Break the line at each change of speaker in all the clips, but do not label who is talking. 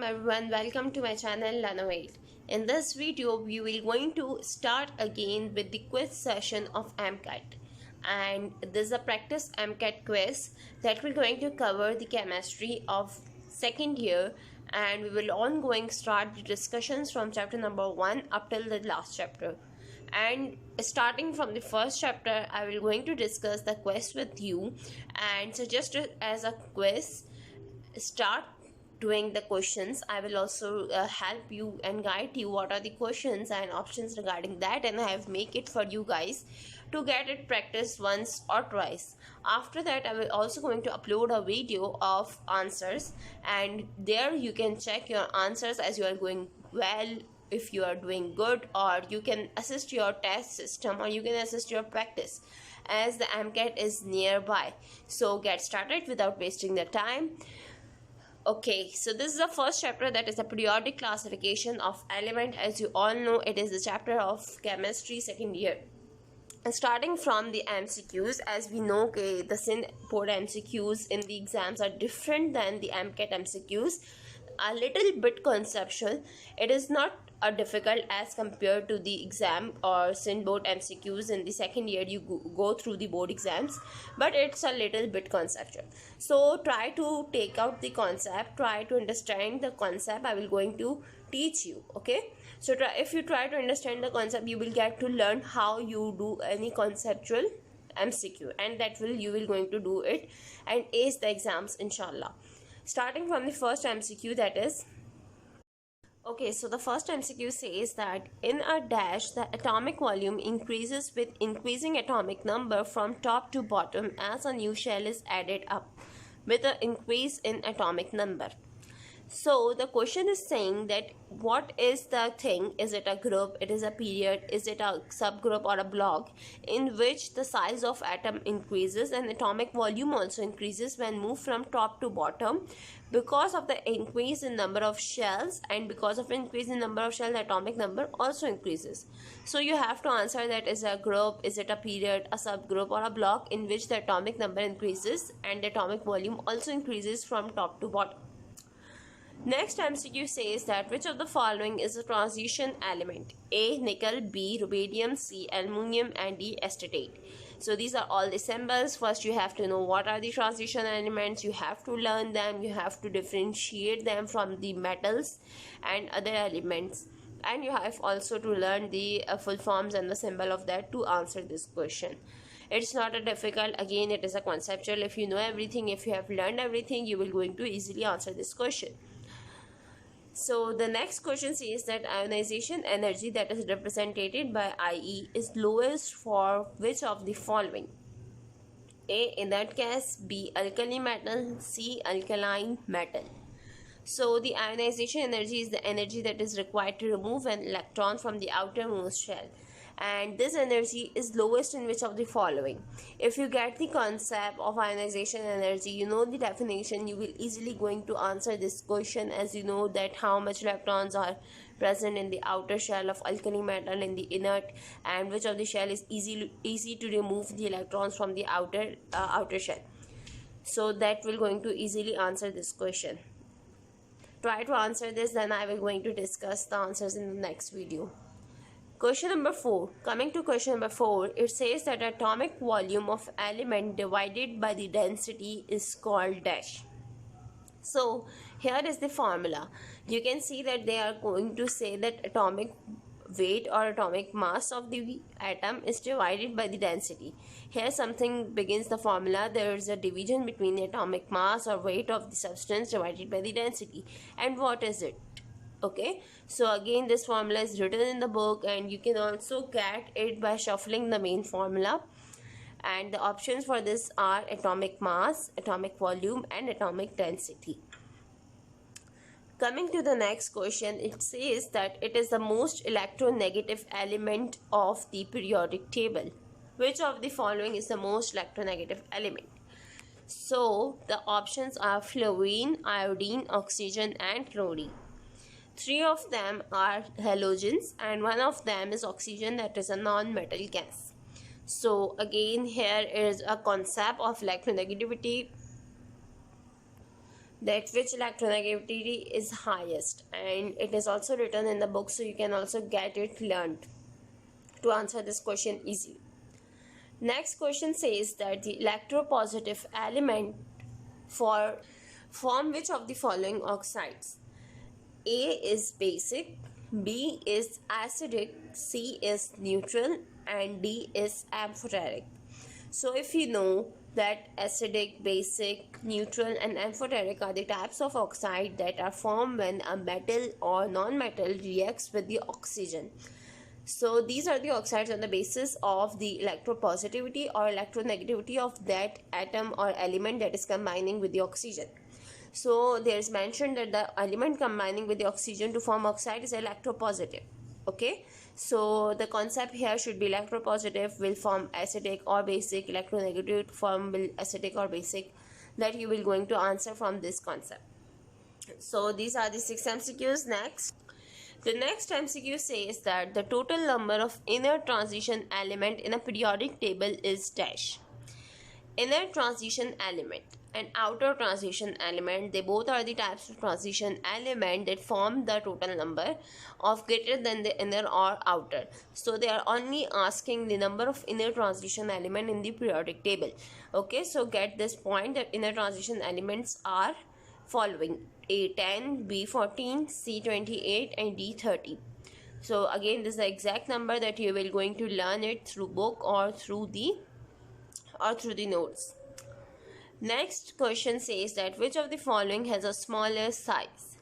everyone, welcome to my channel Learn. In this video we will going to start again with the quiz session of MCAT, and this is a practice MCAT quiz that we're going to cover the chemistry of second year, and we will ongoing start the discussions from chapter number 1 up till the last chapter. And starting from the first chapter, I will going to discuss the quiz with you and suggest it as a quiz. Start doing the questions. I will also help you and guide you what are the questions and options regarding that, and I have make it for you guys to get it practice once or twice. After that, I will also going to upload a video of answers, and there you can check your answers as you are going well, if you are doing good, or you can assist your test system, or you can assist your practice as the MCAT is nearby. So get started without wasting the time. Okay, so this is the first chapter, that is the periodic classification of element. As you all know, it is the chapter of chemistry second year. Starting from the MCQs, as we know, okay, the SIN board MCQs in the exams are different than the MCAT MCQs, a little bit conceptual. It is not difficult as compared to the exam or SIN board MCQs in the second year. You go through the board exams, but it's a little bit conceptual. So try to take out the concept, try to understand the concept I will going to teach you. Okay, so if you try to understand the concept, you will get to learn how you do any conceptual MCQ, and that will you will going to do it and ace the exams inshallah. Starting from the first MCQ, that is, okay, so the first MCQ says that in a dash, the atomic volume increases with increasing atomic number from top to bottom as a new shell is added up with an increase in atomic number. So the question is saying that what is the thing? Is it a group? It is a period? Is it a subgroup or a block in which the size of atom increases and atomic volume also increases when moved from top to bottom because of the increase in number of shells, and because of increase in number of shells, the atomic number also increases. So you have to answer that is a group, is it a period, a subgroup, or a block in which the atomic number increases and the atomic volume also increases from top to bottom. Next MCQ says that which of the following is a transition element? A. Nickel, B. Rubidium, C. Aluminium, and D. Acetate. So these are all the symbols. First you have to know what are the transition elements. You have to learn them. You have to differentiate them from the metals and other elements. And you have also to learn the full forms and the symbol of that to answer this question. It's not a difficult. Again, it is a conceptual. If you know everything, if you have learned everything, you will going to easily answer this question. So the next question says that ionization energy that is represented by IE is lowest for which of the following? A. Inert gas, B. Alkali metal, C. Alkaline metal. So the ionization energy is the energy that is required to remove an electron from the outermost shell, and this energy is lowest in which of the following? If you get the concept of ionization energy, you know the definition, you will easily going to answer this question, as you know that how much electrons are present in the outer shell of alkali metal in the inert, and which of the shell is easy to remove the electrons from the outer shell. So that will going to easily answer this question. Try to answer this, then I will going to discuss the answers in the next video. Question number 4. Coming to question number 4, it says that atomic volume of element divided by the density is called dash. So here is the formula. You can see that they are going to say that atomic weight or atomic mass of the atom is divided by the density. Here something begins the formula. There is a division between the atomic mass or weight of the substance divided by the density. And what is it? Okay, so again this formula is written in the book, and you can also get it by shuffling the main formula, and the options for this are atomic mass, atomic volume, and atomic density. Coming to the next question, it says that it is the most electronegative element of the periodic table. Which of the following is the most electronegative element? So the options are fluorine, iodine, oxygen, and chlorine. 3 of them are halogens, and 1 of them is oxygen, that is a non-metal gas. So again here is a concept of electronegativity. that which electronegativity is highest, and it is also written in the book, so you can also get it learned to answer this question easily. Next question says that the electropositive element form which of the following oxides? A is basic, B is acidic, C is neutral, and D is amphoteric. So if you know that acidic, basic, neutral, and amphoteric are the types of oxide that are formed when a metal or non-metal reacts with the oxygen. So these are the oxides on the basis of the electropositivity or electronegativity of that atom or element that is combining with the oxygen. So there is mentioned that the element combining with the oxygen to form oxide is electropositive. Okay, so the concept here should be electropositive will form acidic or basic, electronegative form will acidic or basic. That you will going to answer from this concept. So these are the 6 MCQs. Next, the next MCQ says that the total number of inner transition element in a periodic table is dash. Inner transition element and outer transition element, they both are the types of transition element that form the total number of greater than the inner or outer. So they are only asking the number of inner transition element in the periodic table. Okay, so get this point that inner transition elements are following: A10, B14, C28, and D30. So again, this is the exact number that you will going to learn it through book or through the notes. Next question says that which of the following has a smaller size?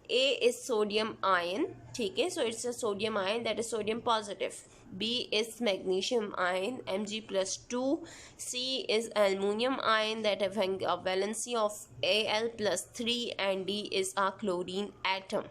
A is sodium ion, okay, so it's a sodium ion, that is sodium positive. B is magnesium ion, Mg+2. C is aluminum ion, that having a valency of Al+3, and D is a chlorine atom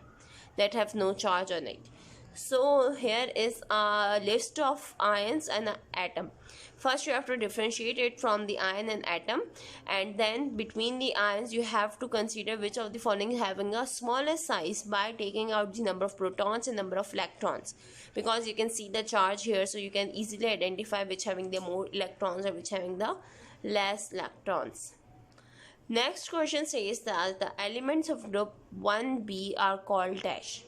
that have no charge on it. So here is a list of ions and an atom. First you have to differentiate it from the ion and atom, and then between the ions you have to consider which of the following having a smaller size by taking out the number of protons and number of electrons, because you can see the charge here, so you can easily identify which having the more electrons or which having the less electrons. Next question says that the elements of group 1b are called dash.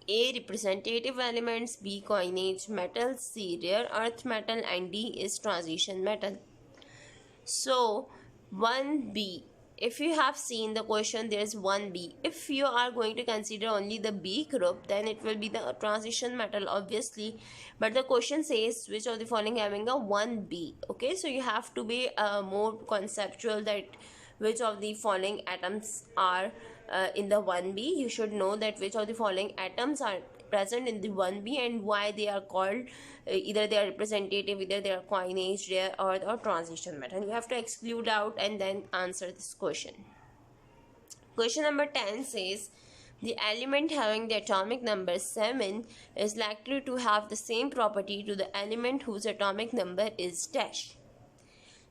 A representative elements, B coinage metals, C rare earth metal, and D is transition metal. So 1B, if you have seen the question, there is 1B. If you are going to consider only the B group, then it will be the transition metal obviously, but the question says which of the following having a 1B. Okay, so you have to be more conceptual that which of the following atoms are in the 1B. You should know that which of the following atoms are present in the 1B and why they are called either they are representative, either they are coinage, rare earth, or transition metal. You have to exclude out and then answer this question. Question number 10 says the element having the atomic number 7 is likely to have the same property to the element whose atomic number is dash.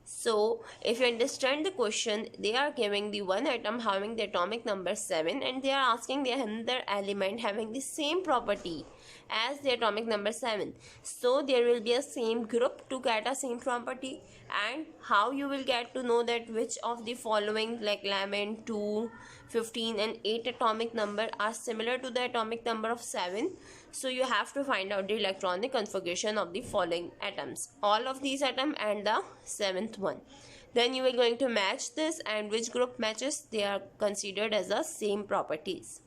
So if you understand the question, they are giving the one atom having the atomic number 7 and they are asking the another element having the same property as the atomic number 7. So there will be a same group to get a same property. And how you will get to know that which of the following, like 11, 2, 15 and 8 atomic number are similar to the atomic number of 7? So you have to find out the electronic configuration of the following atoms, all of these atoms and the 7th one. Then you are going to match this, and which group matches, they are considered as the same properties.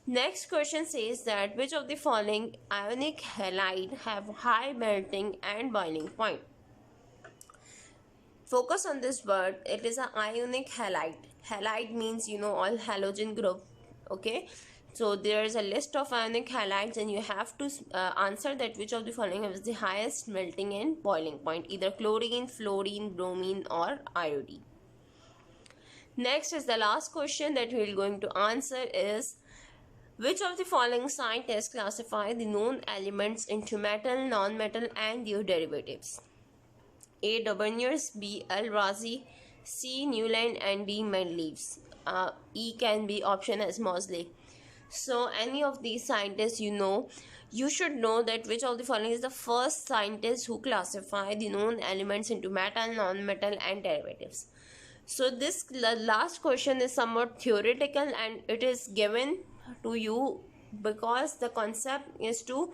Next question says that which of the following ionic halide have high melting and boiling point? Focus on this word. It is an ionic halide. Halide means, you know, all halogen group. Okay, so there is a list of ionic halides and you have to answer that which of the following has the highest melting and boiling point, either chlorine, fluorine, bromine, or iodine. Next is the last question that we are going to answer is which of the following scientists classify the known elements into metal, non-metal, and their derivatives? A. Dobbernius, B. Al-Razi, C. Newland, and D. Mendeleev. E can be option as Mosley. So any of these scientists, you know, you should know that which of the following is the first scientist who classify the known elements into metal, non-metal, and derivatives. So this last question is somewhat theoretical, and it is given to you because the concept is to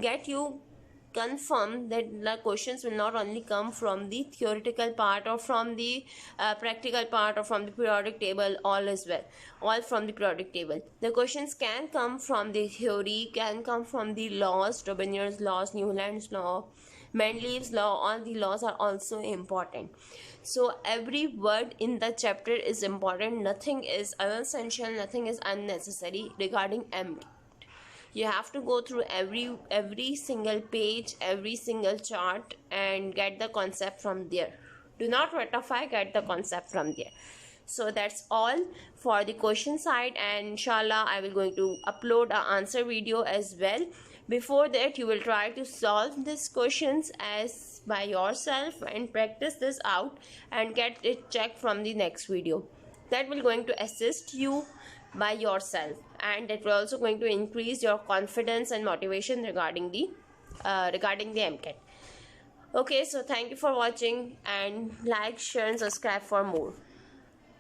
get you confirm that the questions will not only come from the theoretical part or from the practical part or from the periodic table. All as well, all from the periodic table. The questions can come from the theory, can come from the laws, Robinier's laws, Newland's law, Mendeleev's law. All the laws are also important. So every word in the chapter is important. Nothing is unessential, nothing is unnecessary regarding MCAT. You have to go through every single page, every single chart, and get the concept from there. Do not ratify, get the concept from there. So that's all for the question side, and inshallah I will going to upload an answer video as well. Before that, you will try to solve these questions as by yourself and practice this out and get it checked from the next video. That will going to assist you by yourself, and it will also going to increase your confidence and motivation regarding the MCAT. Okay, so thank you for watching, and like, share and subscribe for more.